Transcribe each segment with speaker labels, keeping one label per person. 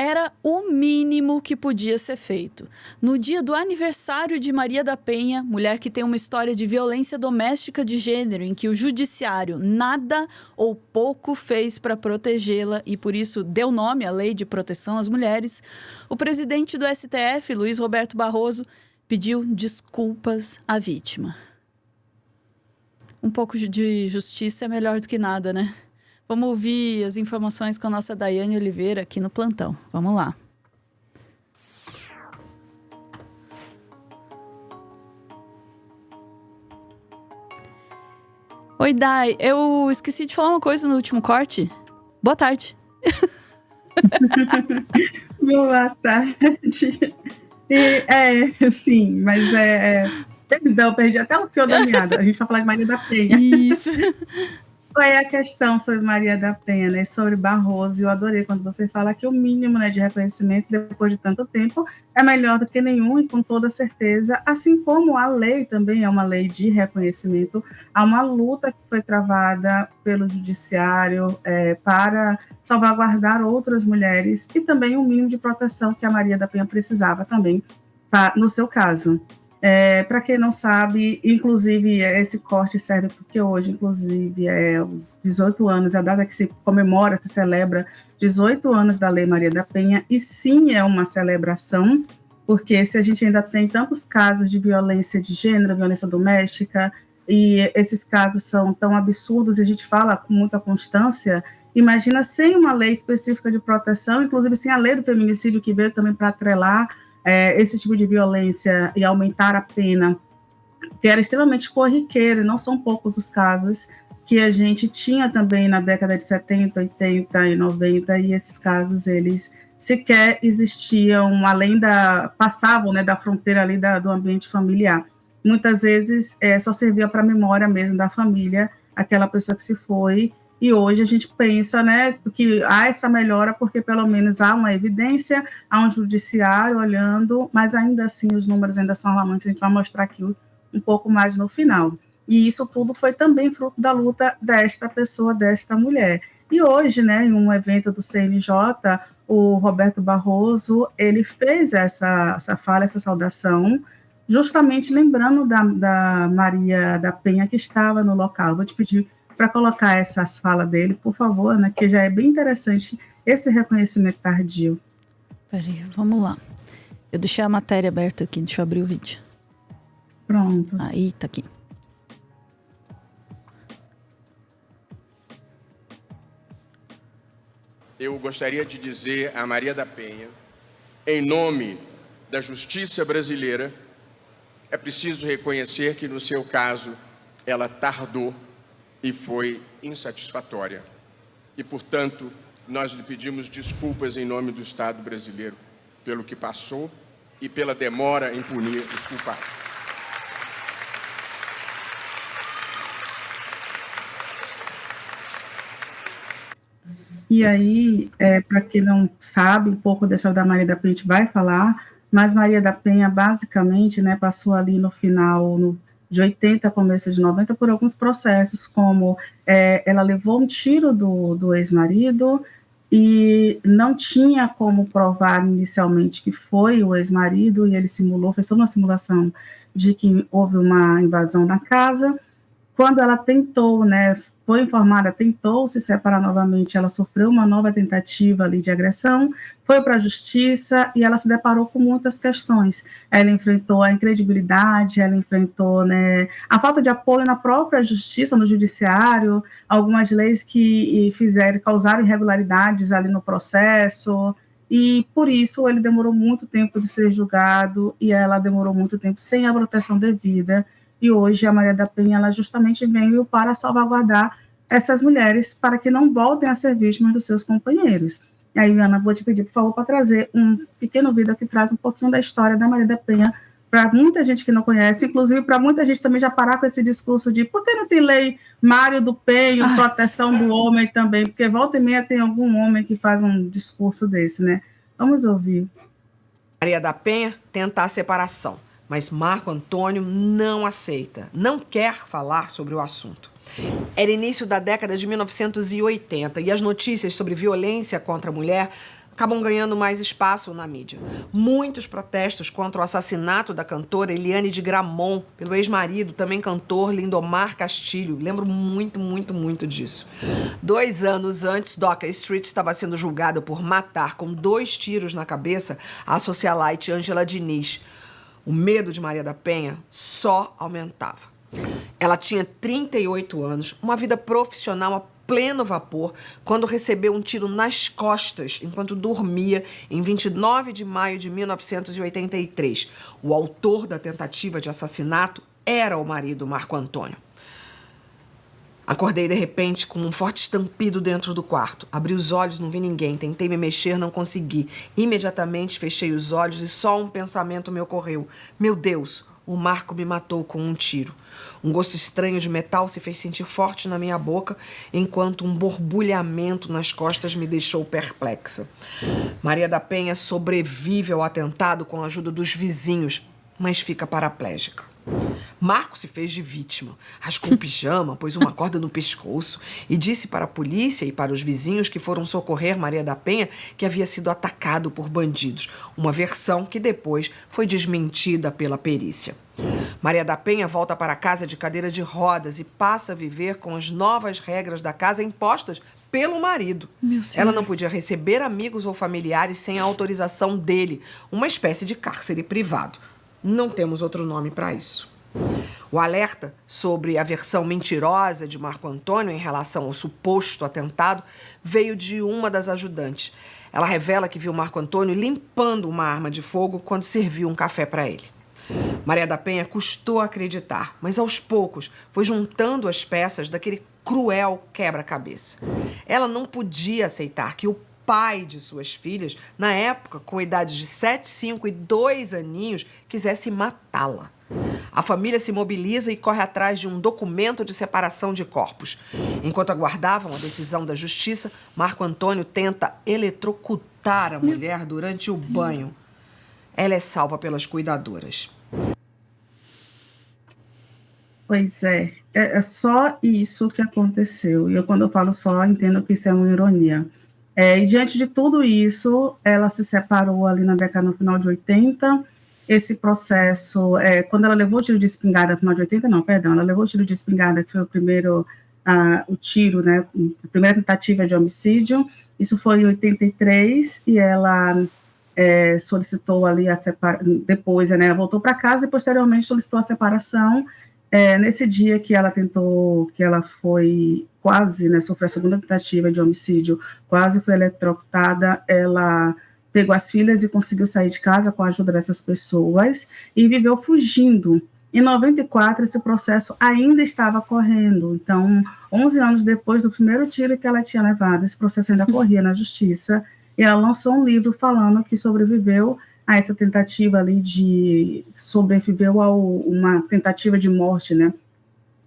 Speaker 1: Era o mínimo que podia ser feito. No dia do aniversário de Maria da Penha, mulher que tem uma história de violência doméstica de gênero, em que o judiciário nada ou pouco fez para protegê-la e, por isso, deu nome à Lei de Proteção às Mulheres, o presidente do STF, Luiz Roberto Barroso, pediu desculpas à vítima. Um pouco de justiça é melhor do que nada, né? Vamos ouvir as informações com a nossa Daiane Oliveira aqui no plantão. Vamos lá. Oi, Dai. Eu esqueci de falar uma coisa no último corte. Boa tarde.
Speaker 2: Boa tarde. Sim, mas perdão, perdi até o fio da meada. A gente vai falar de Maria da Penha.
Speaker 1: Isso.
Speaker 2: Qual é a questão sobre Maria da Penha, né? Sobre Barroso? Eu adorei quando você fala que o mínimo, né, de reconhecimento depois de tanto tempo é melhor do que nenhum, e com toda certeza, assim como a lei também é uma lei de reconhecimento, há uma luta que foi travada pelo judiciário para salvaguardar outras mulheres e também o mínimo de proteção que a Maria da Penha precisava também, no seu caso. Para quem não sabe, inclusive, esse corte serve porque hoje, inclusive, 18 anos, a data que se comemora, se celebra 18 anos da Lei Maria da Penha, e sim, é uma celebração, porque se a gente ainda tem tantos casos de violência de gênero, violência doméstica, e esses casos são tão absurdos, e a gente fala com muita constância, imagina sem uma lei específica de proteção, inclusive sem a lei do feminicídio, que veio também para atrelar esse tipo de violência e aumentar a pena, que era extremamente corriqueiro, e não são poucos os casos que a gente tinha também na década de 70, 80 e 90, e esses casos, eles sequer existiam, passavam, né, da fronteira ali do ambiente familiar. Muitas vezes só servia para a memória mesmo da família, aquela pessoa que se foi. E hoje a gente pensa, né, que há essa melhora porque pelo menos há uma evidência, há um judiciário olhando, mas ainda assim os números ainda são alarmantes, a gente vai mostrar aqui um pouco mais no final. E isso tudo foi também fruto da luta desta pessoa, desta mulher. E hoje, né, em um evento do CNJ, o Roberto Barroso, ele fez essa fala, essa saudação, justamente lembrando da Maria da Penha, que estava no local. Vou te pedir para colocar essas falas dele, por favor, né, que já é bem interessante esse reconhecimento tardio.
Speaker 1: Peraí, vamos lá. Eu deixei a matéria aberta aqui, deixa eu abrir o vídeo.
Speaker 2: Pronto.
Speaker 1: Aí, tá aqui.
Speaker 3: Eu gostaria de dizer a Maria da Penha, em nome da justiça brasileira, é preciso reconhecer que, no seu caso, ela tardou e foi insatisfatória. E, portanto, nós lhe pedimos desculpas em nome do Estado brasileiro pelo que passou e pela demora em punir os culpados.
Speaker 2: E aí, para quem não sabe, um pouco da história da Maria da Penha a gente vai falar, mas Maria da Penha, basicamente, né, passou ali no final de 80, começo de 90, por alguns processos, como ela levou um tiro do ex-marido e não tinha como provar inicialmente que foi o ex-marido, e ele simulou, fez toda uma simulação de que houve uma invasão na casa. Quando ela tentou, né, foi informada, tentou se separar novamente, ela sofreu uma nova tentativa ali de agressão, foi para a justiça e ela se deparou com muitas questões. Ela enfrentou a incredibilidade, ela enfrentou, né, a falta de apoio na própria justiça, no judiciário, algumas leis que causaram irregularidades ali no processo, e por isso ele demorou muito tempo de ser julgado e ela demorou muito tempo sem a proteção devida. E hoje a Maria da Penha, ela justamente veio para salvaguardar essas mulheres para que não voltem a ser vítimas dos seus companheiros. E aí, Ana, vou te pedir, por favor, para trazer um pequeno vídeo que traz um pouquinho da história da Maria da Penha, para muita gente que não conhece, inclusive para muita gente também já parar com esse discurso de por que não tem lei Mário do Penho, proteção do homem também, porque volta e meia tem algum homem que faz um discurso desse, né? Vamos ouvir.
Speaker 4: Maria da Penha tenta a separação, mas Marco Antônio não aceita, não quer falar sobre o assunto. Era início da década de 1980 e as notícias sobre violência contra a mulher acabam ganhando mais espaço na mídia. Muitos protestos contra o assassinato da cantora Eliane de Gramont pelo ex-marido, também cantor Lindomar Castilho. Lembro muito disso. 2 anos antes, Doca Street estava sendo julgada por matar com 2 tiros na cabeça a socialite Ângela Diniz. O medo de Maria da Penha só aumentava. Ela tinha 38 anos, uma vida profissional a pleno vapor, quando recebeu um tiro nas costas enquanto dormia em 29 de maio de 1983. O autor da tentativa de assassinato era o marido Marco Antônio. Acordei de repente com um forte estampido dentro do quarto. Abri os olhos, não vi ninguém. Tentei me mexer, não consegui. Imediatamente fechei os olhos e só um pensamento me ocorreu. Meu Deus, o Marco me matou com um tiro. Um gosto estranho de metal se fez sentir forte na minha boca, enquanto um borbulhamento nas costas me deixou perplexa. Maria da Penha sobrevive ao atentado com a ajuda dos vizinhos, mas fica paraplégica. Marco se fez de vítima, rascou o pijama, pôs uma corda no pescoço e disse para a polícia e para os vizinhos que foram socorrer Maria da Penha que havia sido atacado por bandidos, uma versão que depois foi desmentida pela perícia. Maria da Penha volta para casa de cadeira de rodas e passa a viver com as novas regras da casa impostas pelo marido. Ela não podia receber amigos ou familiares sem a autorização dele, uma espécie de cárcere privado. Não temos outro nome para isso. O alerta sobre a versão mentirosa de Marco Antônio em relação ao suposto atentado veio de uma das ajudantes. Ela revela que viu Marco Antônio limpando uma arma de fogo quando serviu um café para ele. Maria da Penha custou acreditar, mas aos poucos foi juntando as peças daquele cruel quebra-cabeça. Ela não podia aceitar que o pai de suas filhas, na época com idades de 7, 5 e 2 aninhos, quisesse matá-la. A família se mobiliza e corre atrás de um documento de separação de corpos. Enquanto aguardavam a decisão da justiça, Marco Antônio tenta eletrocutar a mulher durante o banho. Ela é salva pelas cuidadoras.
Speaker 2: Pois é só isso que aconteceu. E quando eu falo só, entendo que isso é uma ironia. E diante de tudo isso, ela se separou ali na década, no final de 80. Esse processo, quando ela levou o tiro de espingarda, no final de 80, não, perdão, ela levou o tiro de espingarda, que foi o primeiro, o tiro, né, a primeira tentativa de homicídio, isso foi em 83, e ela solicitou ali a separação, depois, né, ela voltou para casa e posteriormente solicitou a separação. Nesse dia que ela tentou, que ela foi quase, né, sofreu a segunda tentativa de homicídio, quase foi eletrocutada, ela pegou as filhas e conseguiu sair de casa com a ajuda dessas pessoas e viveu fugindo. Em 94, esse processo ainda estava correndo. Então, 11 anos depois do primeiro tiro que ela tinha levado, esse processo ainda corria na justiça, e ela lançou um livro falando que sobreviveu a essa tentativa ali sobreviveu a uma tentativa de morte, né?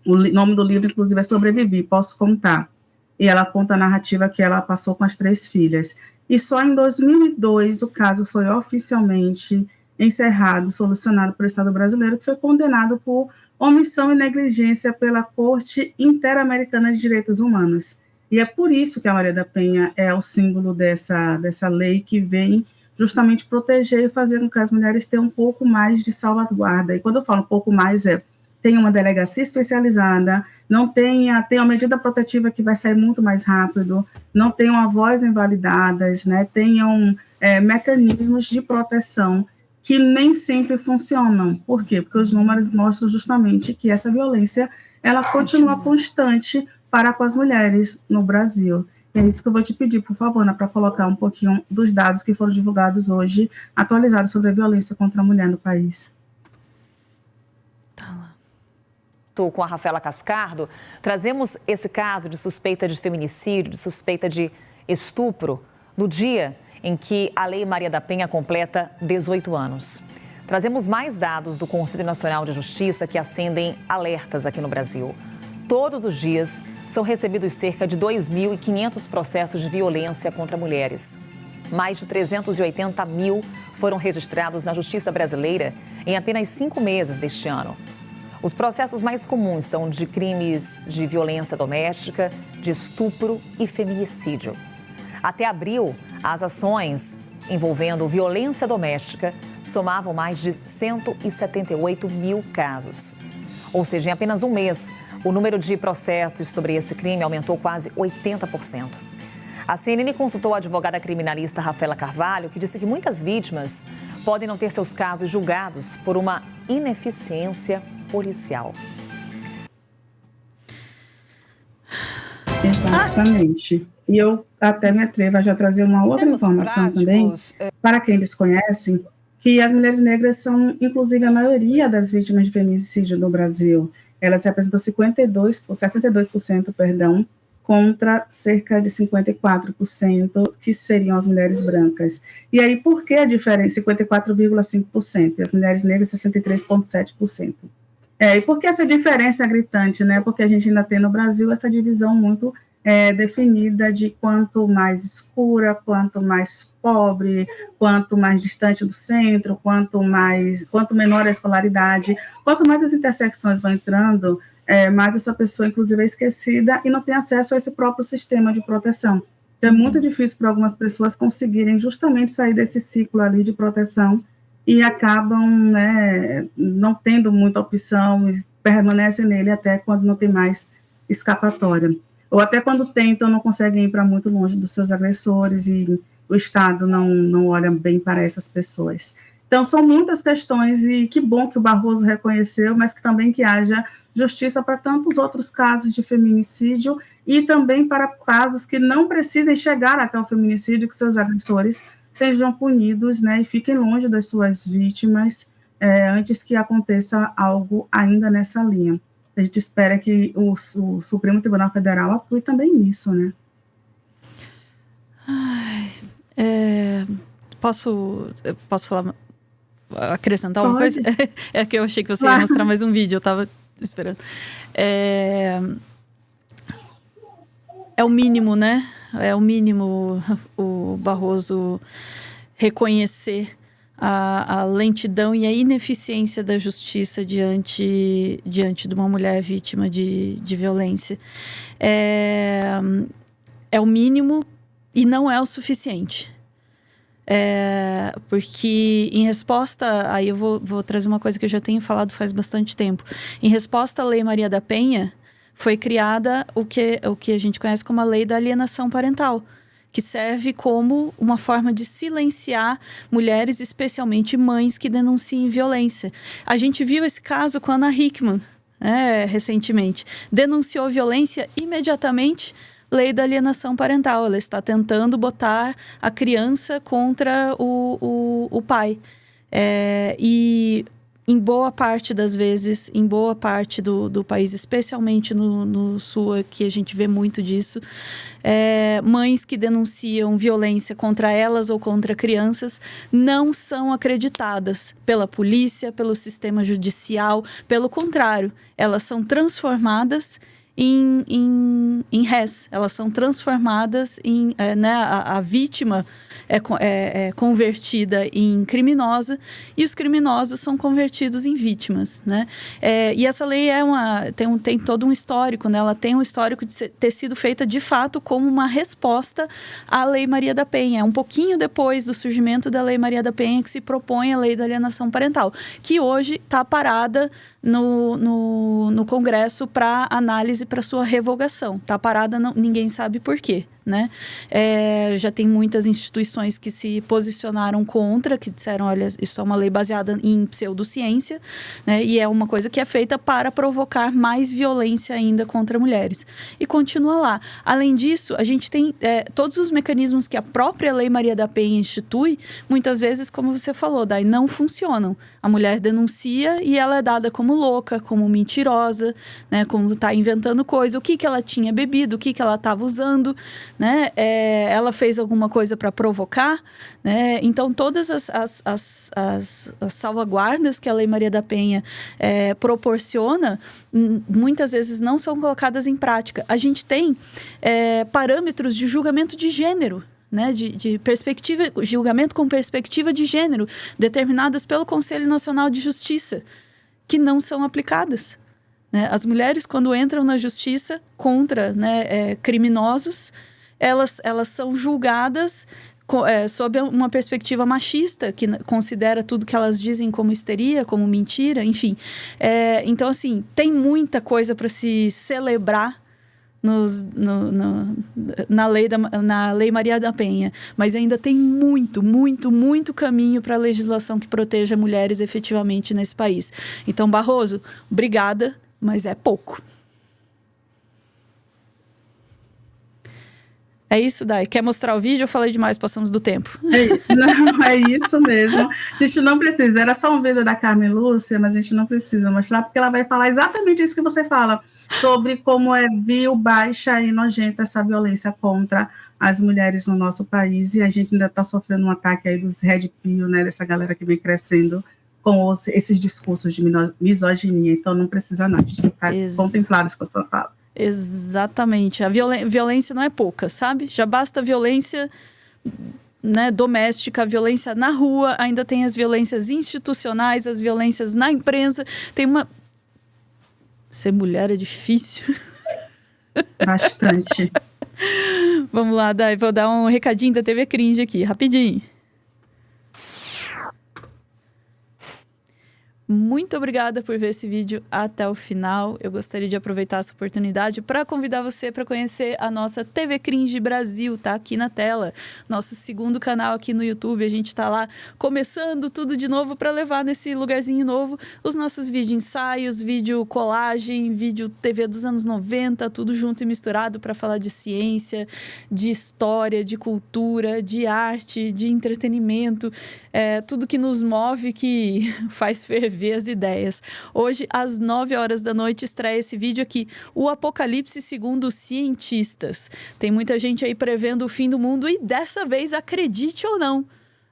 Speaker 2: O nome do livro, inclusive, é Sobrevivi, Posso Contar. E ela conta a narrativa que ela passou com as 3 filhas. E só em 2002 o caso foi oficialmente encerrado, solucionado pelo Estado brasileiro, que foi condenado por omissão e negligência pela Corte Interamericana de Direitos Humanos. E é por isso que a Maria da Penha é o símbolo dessa lei que vem justamente proteger e fazer com que as mulheres tenham um pouco mais de salvaguarda. E quando eu falo um pouco mais, tem uma delegacia especializada, não tem uma medida protetiva que vai sair muito mais rápido, não tenham avós invalidadas, né, tenham mecanismos de proteção que nem sempre funcionam. Por quê? Porque os números mostram justamente que essa violência ela continua constante para com as mulheres no Brasil. É isso que eu vou te pedir, por favor, Ana, para colocar um pouquinho dos dados que foram divulgados hoje, atualizados sobre a violência contra a mulher no país.
Speaker 5: Tá lá. Estou com a Rafaela Cascardo. Trazemos esse caso de suspeita de feminicídio, de suspeita de estupro, no dia em que a Lei Maria da Penha completa 18 anos. Trazemos mais dados do Conselho Nacional de Justiça que acendem alertas aqui no Brasil. Todos os dias são recebidos cerca de 2.500 processos de violência contra mulheres. Mais de 380 mil foram registrados na Justiça brasileira em apenas 5 meses deste ano. Os processos mais comuns são de crimes de violência doméstica, de estupro e feminicídio. Até abril, as ações envolvendo violência doméstica somavam mais de 178 mil casos. Ou seja, em apenas um mês, o número de processos sobre esse crime aumentou quase 80%. A CNN consultou a advogada criminalista Rafaela Carvalho, que disse que muitas vítimas podem não ter seus casos julgados por uma ineficiência policial.
Speaker 2: Exatamente. E eu até me atrevo a já trazer uma outra informação também, para quem desconhece, que as mulheres negras são, inclusive, a maioria das vítimas de feminicídio no Brasil. Elas representam 62%, contra cerca de 54% que seriam as mulheres brancas. E aí, por que a diferença? 54,5%, e as mulheres negras 63,7%. E por que essa diferença é gritante, né? Porque a gente ainda tem no Brasil essa divisão muito definida de quanto mais escura, quanto mais pobre, quanto mais distante do centro, quanto menor a escolaridade, quanto mais as intersecções vão entrando, mais essa pessoa, inclusive, é esquecida e não tem acesso a esse próprio sistema de proteção. Então, é muito difícil para algumas pessoas conseguirem justamente sair desse ciclo ali de proteção e acabam, né, não tendo muita opção e permanecem nele até quando não tem mais escapatória. Ou até quando tentam, não conseguem ir para muito longe dos seus agressores e o Estado não olha bem para essas pessoas. Então, são muitas questões e que bom que o Barroso reconheceu, mas que também que haja justiça para tantos outros casos de feminicídio e também para casos que não precisem chegar até o feminicídio, que seus agressores sejam punidos, né, e fiquem longe das suas vítimas antes que aconteça algo ainda nessa linha. A gente espera que o Supremo Tribunal Federal atue também nisso, né?
Speaker 1: Posso falar, acrescentar uma
Speaker 2: Pode.
Speaker 1: coisa? É que eu achei que você ia mostrar mais um vídeo, eu estava esperando. É o mínimo, né? É o mínimo o Barroso reconhecer a lentidão e a ineficiência da justiça diante de uma mulher vítima de violência. É o mínimo e não é o suficiente. Porque em resposta, aí eu vou trazer uma coisa que eu já tenho falado faz bastante tempo. Em resposta à Lei Maria da Penha, foi criada o que a gente conhece como a Lei da Alienação Parental, que serve como uma forma de silenciar mulheres, especialmente mães, que denunciem violência. A gente viu esse caso com a Ana Hickman, recentemente. Denunciou violência imediatamente, Lei da Alienação Parental. Ela está tentando botar a criança contra o pai. E em boa parte das vezes, em boa parte do país, especialmente no sul, que a gente vê muito disso, mães que denunciam violência contra elas ou contra crianças não são acreditadas pela polícia, pelo sistema judicial. Pelo contrário, elas são transformadas em réis. Elas são transformadas em... a vítima é convertida em criminosa e os criminosos são convertidos em vítimas, né? E essa lei tem todo um histórico, né? Ela tem um histórico de ter sido feita de fato como uma resposta à Lei Maria da Penha. Um pouquinho depois do surgimento da Lei Maria da Penha que se propõe a Lei da Alienação Parental, que hoje está parada no Congresso para análise para sua revogação. Está parada, ninguém sabe por quê, né? Já tem muitas instituições que se posicionaram contra, que disseram, olha, isso é uma lei baseada em pseudociência, né? E é uma coisa que é feita para provocar mais violência ainda contra mulheres. E continua lá. Além disso, a gente tem todos os mecanismos que a própria Lei Maria da Penha institui, muitas vezes, como você falou, Dai, não funcionam. A mulher denuncia e ela é dada como louca, como mentirosa, né? Como está inventando coisa, o que ela tinha bebido, o que ela estava usando, né? Ela fez alguma coisa para provocar, né? Então, todas as salvaguardas que a Lei Maria da Penha proporciona, muitas vezes não são colocadas em prática. A gente tem parâmetros de julgamento de gênero, né, de perspectiva, julgamento com perspectiva de gênero, determinadas pelo Conselho Nacional de Justiça, que não são aplicadas, né? As mulheres, quando entram na justiça contra, né, criminosos, elas são julgadas sob uma perspectiva machista, que considera tudo que elas dizem como histeria, como mentira, enfim. Então, assim, tem muita coisa para se celebrar na Lei Maria da Penha, mas ainda tem muito caminho para a legislação que proteja mulheres efetivamente nesse país. Então, Barroso, obrigada, mas é pouco. É isso, Dai? Quer mostrar o vídeo? Eu falei demais, passamos do tempo.
Speaker 2: Não, é isso mesmo. A gente não precisa. Era só um vídeo da Carmen Lúcia, mas a gente não precisa mostrar, porque ela vai falar exatamente isso que você fala, sobre como é vil, baixa e nojenta essa violência contra as mulheres no nosso país, e a gente ainda está sofrendo um ataque aí dos Red Pill, né, dessa galera que vem crescendo com esses discursos de misoginia. Então não precisa não, a gente tem que estar contemplados com a sua fala.
Speaker 1: Exatamente. A violência não é pouca, sabe? Já basta a violência, né, doméstica, a violência na rua, ainda tem as violências institucionais, as violências na imprensa. Tem uma... Ser mulher é difícil.
Speaker 2: Bastante.
Speaker 1: Vamos lá, Dai, vou dar um recadinho da TV Cringe aqui, rapidinho. Muito obrigada por ver esse vídeo até o final. Eu gostaria de aproveitar essa oportunidade para convidar você para conhecer a nossa TV Cringe Brasil, tá aqui na tela. Nosso segundo canal aqui no YouTube. A gente está lá começando tudo de novo para levar nesse lugarzinho novo os nossos vídeo ensaios, vídeo colagem, vídeo TV dos anos 90, tudo junto e misturado para falar de ciência, de história, de cultura, de arte, de entretenimento, tudo que nos move, que faz ferver as ideias. Hoje, às 9 horas da noite, estreia esse vídeo aqui, o Apocalipse segundo os cientistas. Tem muita gente aí prevendo o fim do mundo e dessa vez, acredite ou não,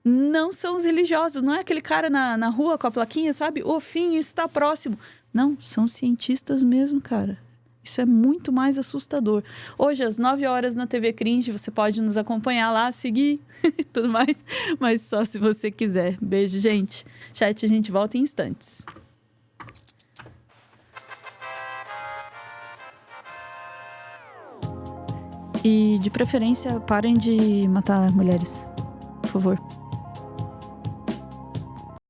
Speaker 1: não são os religiosos, não é aquele cara na rua com a plaquinha, sabe? O fim está próximo. Não, são cientistas mesmo, cara. Isso é muito mais assustador. Hoje, às 9 horas na TV Cringe, você pode nos acompanhar lá, seguir e tudo mais, mas só se você quiser. Beijo, gente. Chat, a gente volta em instantes. E, de preferência, parem de matar mulheres, por favor.